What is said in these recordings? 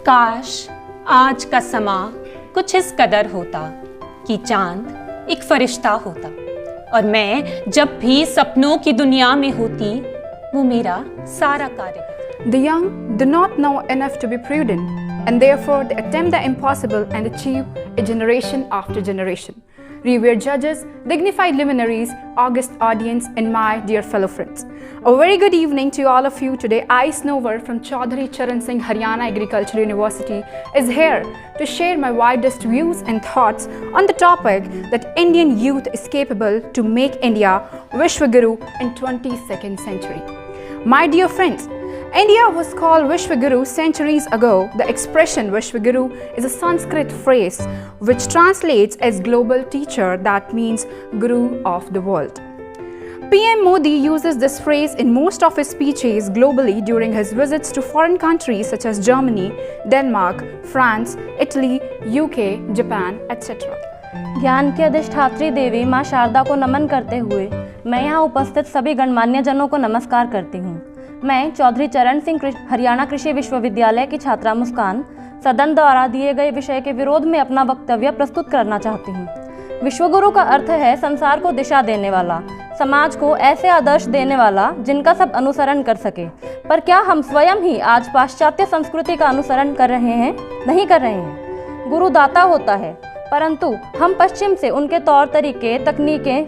काश आज का समा कुछ इस कदर होता कि चांद एक फरिश्ता होता और मैं जब भी सपनों की दुनिया में होती वो मेरा सारा कार्य करता। The young do not know enough to be prudent, and therefore they attempt the impossible and achieve it generation after generation. Revered judges, dignified luminaries, august audience, and my dear fellow friends. A very good evening to all of you. Today, I, Snover from Chaudhary Charan Singh Haryana Agricultural University, is here to share my widest views and thoughts on the topic that Indian youth is capable to make India Vishwaguru in 22nd century. My dear friends, India was called Vishwaguru centuries ago. The expression Vishwaguru is a Sanskrit phrase which translates as global teacher, that means Guru of the world. PM Modi uses this phrase in most of his speeches globally during his visits to foreign countries such as Germany, Denmark, France, Italy, UK, Japan, etc. ज्ञान की अधिष्ठात्री देवी माँ शारदा को नमन करते हुए मैं यहाँ उपस्थित सभी गणमान्य जनों को नमस्कार करती हूँ। मैं चौधरी चरण सिंह हरियाणा कृषि विश्वविद्यालय की छात्रा मुस्कान सदन द्वारा दिए गए विषय के विरोध में अपना वक्तव्य प्रस्तुत करना चाहती हूँ। विश्वगुरु का अर्थ है संसार को दिशा देने वाला, समाज को ऐसे आदर्श देने वाला जिनका सब अनुसरण कर सके। पर क्या हम स्वयं ही आज पाश्चात्य संस्कृति का अनुसरण कर रहे हैं? नहीं कर रहे हैं। गुरु दाता होता है, परंतु हम पश्चिम से उनके तौर तरीके, तकनीकें,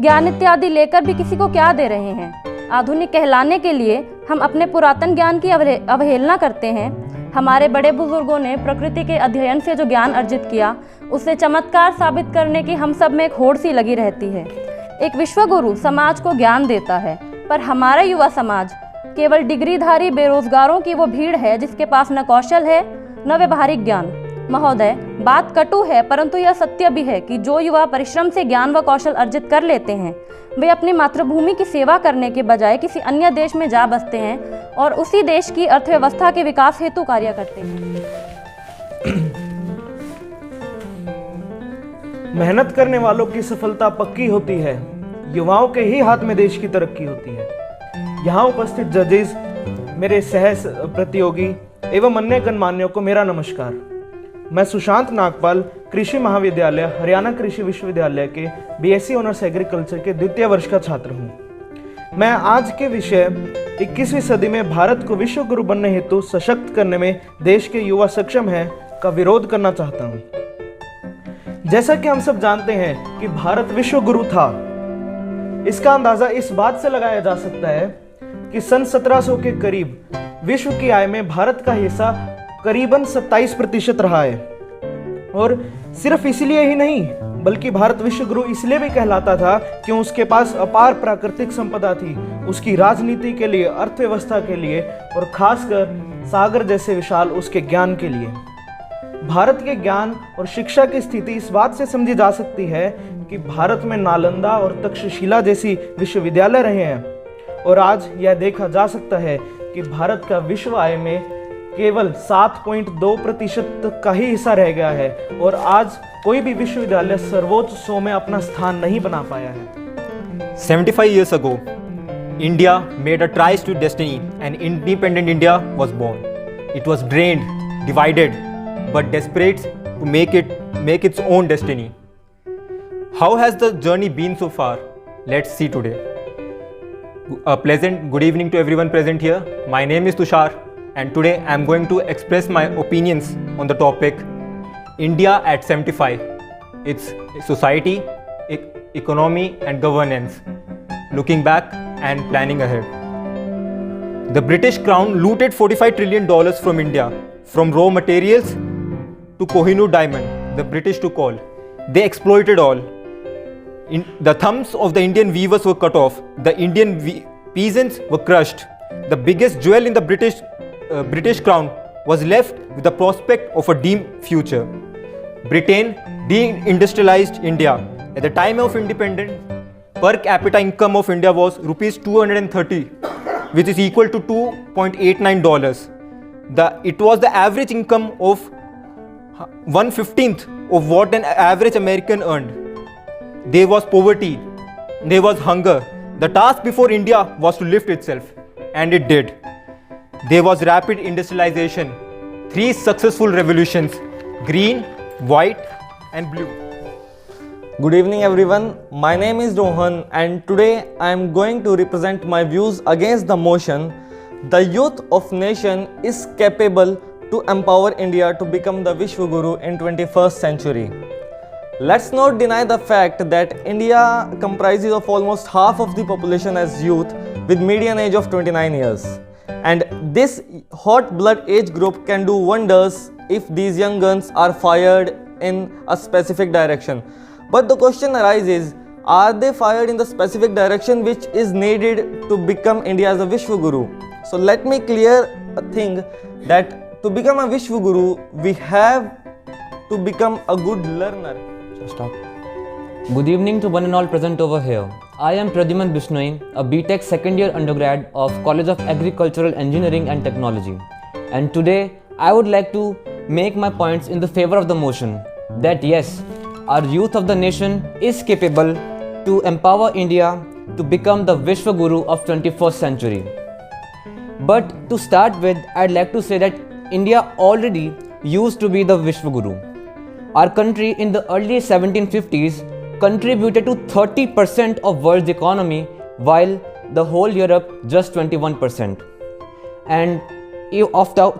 ज्ञान इत्यादि लेकर भी किसी को क्या दे रहे हैं? आधुनिक कहलाने के लिए हम अपने पुरातन ज्ञान की अवहेलना करते हैं। हमारे बड़े बुजुर्गों ने प्रकृति के अध्ययन से जो ज्ञान अर्जित किया उसे चमत्कार साबित करने की हम सब में एक होड़ सी लगी रहती है। एक विश्वगुरु समाज को ज्ञान देता है, पर हमारा युवा समाज केवल डिग्रीधारी बेरोजगारों की वो भीड़ है जिसके पास न कौशल है न व्यवहारिक ज्ञान। महोदय, बात कटु है, परंतु यह सत्य भी है कि जो युवा परिश्रम से ज्ञान व कौशल अर्जित कर लेते हैं वे अपनी मातृभूमि की सेवा करने के बजाय किसी अन्य देश में जा बसते हैं और उसी देश की अर्थव्यवस्था के विकास हेतु कार्य करते हैं। मेहनत करने वालों की सफलता पक्की होती है। युवाओं के ही हाथ में देश की तरक्की होती है। यहाँ उपस्थित जजेस, मेरे सह प्रतियोगी एवं अन्य गणमान्यों को मेरा नमस्कार। मैं सुशांत नागपाल कृषि महाविद्यालय हरियाणा कृषि विश्वविद्यालय के बीएससी ऑनर्स एग्रीकल्चर के द्वितीय वर्ष का छात्र हूँ। मैं आज के विषय 21वीं सदी में भारत को विश्व गुरु बनने हेतु सशक्त करने में देश के युवा सक्षम हैं का विरोध करना चाहता हूँ। जैसा कि हम सब जानते हैं कि भारत विश्व गुरु था, इसका अंदाजा इस बात से लगाया जा सकता है कि सन 1700 के करीब विश्व की आय में भारत का हिस्सा करीबन 27% रहा है। और सिर्फ इसलिए ही नहीं बल्कि भारत विश्व गुरु इसलिए भी कहलाता था कि उसके पास अपार प्राकृतिक संपदा थी, उसकी राजनीति के लिए, अर्थव्यवस्था के लिए और खासकर सागर जैसे विशाल उसके ज्ञान के लिए। भारत के ज्ञान और शिक्षा की स्थिति इस बात से समझी जा सकती है कि भारत में नालंदा और तक्षशिला जैसी विश्वविद्यालय रहे हैं और आज यह देखा जा सकता है कि भारत का विश्व आय में केवल 7.2% का ही हिस्सा रह गया है और आज कोई भी विश्वविद्यालय सर्वोच्च 100 में अपना स्थान नहीं बना पाया है। 75 years ago, India made a tries to destiny and independent India was born. It was drained, divided, but desperate to make its own destiny. How has the journey been so far? Let's see today. A pleasant good evening to everyone present here. My name is Tushar. And today I am going to express my opinions on the topic India at 75, its society, economy and governance, looking back and planning ahead. The British Crown looted $45 trillion from India, from raw materials to Kohinoor diamond, the British took all. They exploited all. The thumbs of the Indian weavers were cut off, the Indian peasants were crushed. The biggest jewel in the British crown was left with the prospect of a dim future. Britain deindustrialized India. At the time of independence, per capita income of India was rupees 230, which is equal to $2.89. It was the average income of 1/15 of what an average American earned. There was poverty, there was hunger. The task before India was to lift itself, and it did. There was rapid industrialization. 3 successful revolutions: green, white, and blue. Good evening everyone, my name is Rohan and today I am going to represent my views against the motion the youth of nation is capable to empower India to become the Vishwa Guru in 21st century. Let's not deny the fact that India comprises of almost half of the population as youth with median age of 29 years. And this hot blood age group can do wonders if these young guns are fired in a specific direction. But the question arises, are they fired in the specific direction which is needed to become India's Vishwa Guru? So let me clear a thing that to become a Vishwa Guru, we have to become a good learner. Stop. Good evening to one and all present over here. I am Pradyuman Bishnoi, a BTech second year undergrad of College of Agricultural Engineering and Technology. And today I would like to make my points in the favor of the motion that yes, our youth of the nation is capable to empower India to become the Vishwa Guru of 21st century. But to start with, I'd like to say that India already used to be the Vishwa Guru. Our country in the early 1750s contributed to 30% of world's economy, while the whole Europe just 21%. And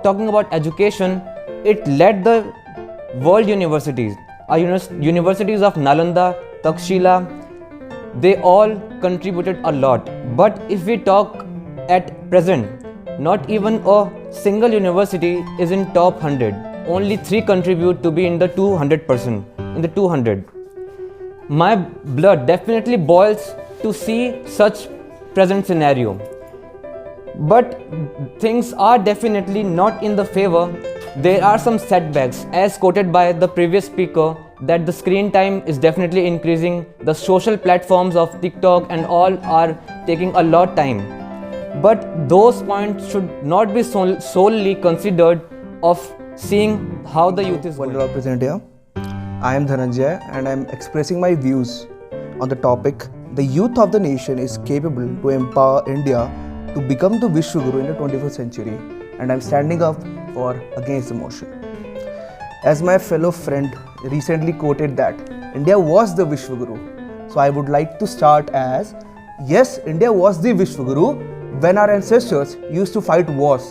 talking about education, it led the world universities. Our universities of Nalanda, Takshila, they all contributed a lot. But if we talk at present, not even a single university is in top 100. Only 3 contribute to be in the 200%. My blood definitely boils to see such present scenario. But things are definitely not in the favor. There are some setbacks, as quoted by the previous speaker, that the screen time is definitely increasing. The social platforms of TikTok and all are taking a lot time. But those points should not be solely considered of seeing how the youth is Well represented here. I am Dhananjay and I am expressing my views on the topic the youth of the nation is capable to empower India to become the Vishwa Guru in the 21st century, and I am standing up for against the motion. As my fellow friend recently quoted that India was the Vishwa Guru, so I would like to start as yes, India was the Vishwa Guru when our ancestors used to fight wars,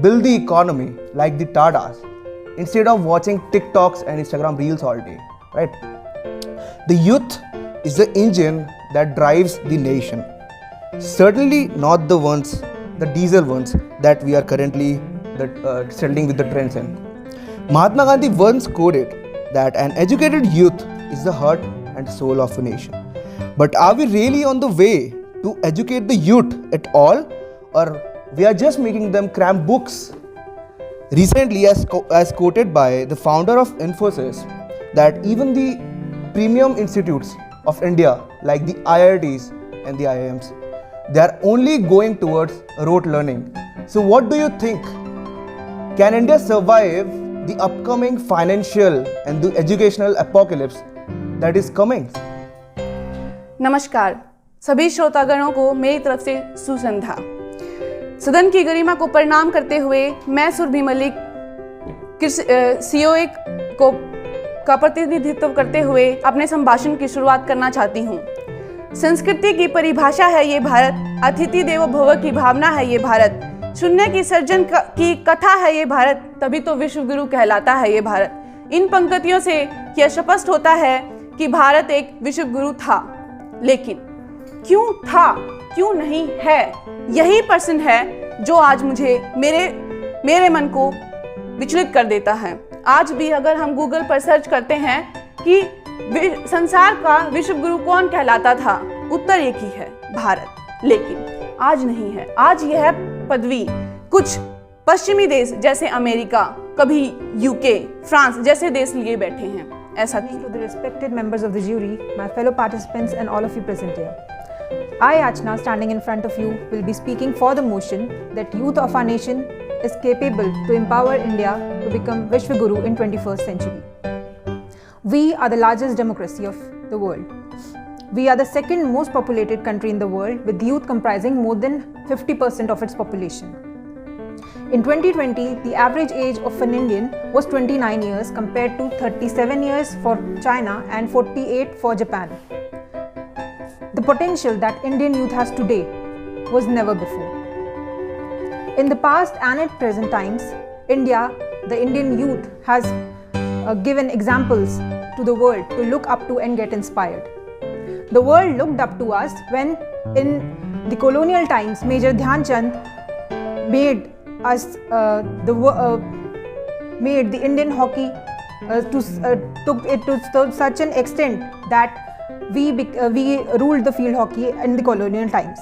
build the economy like the Tatas, instead of watching TikToks and Instagram reels all day, right? The youth is the engine that drives the nation. Certainly not the diesel ones that we are currently settling with the trends in. Mahatma Gandhi once quoted that an educated youth is the heart and soul of a nation. But are we really on the way to educate the youth at all, or we are just making them cram books? Recently, as quoted by the founder of Infosys, that even the premium institutes of India like the IITs and the IIMs, they are only going towards rote learning. So what do you think? Can India survive the upcoming financial and the educational apocalypse that is coming? नमस्कार सभी श्रोतागणों को मेरी तरफ से सुसंध्या। सदन की गरिमा को प्रणाम करते हुए मैं सुरभि मलिक सीओए का प्रतिनिधित्व करते हुए अपने संभाषण की शुरुआत करना चाहती हूँ। संस्कृति की परिभाषा है ये भारत, अतिथि देवो भव की भावना है ये भारत, शून्य की सर्जन की कथा है ये भारत, तभी तो विश्व गुरु कहलाता है ये भारत। इन पंक्तियों से यह स्पष्ट होता है कि भारत एक विश्व गुरु था, लेकिन क्यों था, क्यों नहीं है, यही प्रश्न है जो आज मुझे मेरे मन को विचलित कर देता है। आज भी अगर हम गूगल पर सर्च करते हैं कि संसार का विश्व गुरु कौन कहलाता था, उत्तर एक ही है, भारत। लेकिन आज नहीं है। आज यह पदवी कुछ पश्चिमी देश जैसे अमेरिका, कभी यूके, फ्रांस जैसे देश लिए बैठे हैं। ऐसा To the respected members of the jury, my fellow participants and all of you present here. I, Achna, standing in front of you, will be speaking for the motion that youth of our nation is capable to empower India to become Vishwa Guru in 21st century. We are the largest democracy of the world. We are the second most populated country in the world, with youth comprising more than 50% of its population. In 2020, the average age of an Indian was 29 years compared to 37 years for China and 48 for Japan. The potential that Indian youth has today was never before. In the past and at present times, the Indian youth has given examples to the world to look up to and get inspired. The world looked up to us when in the colonial times Major Dhyan Chand made the Indian hockey took it to such an extent that we ruled the field hockey in the colonial times.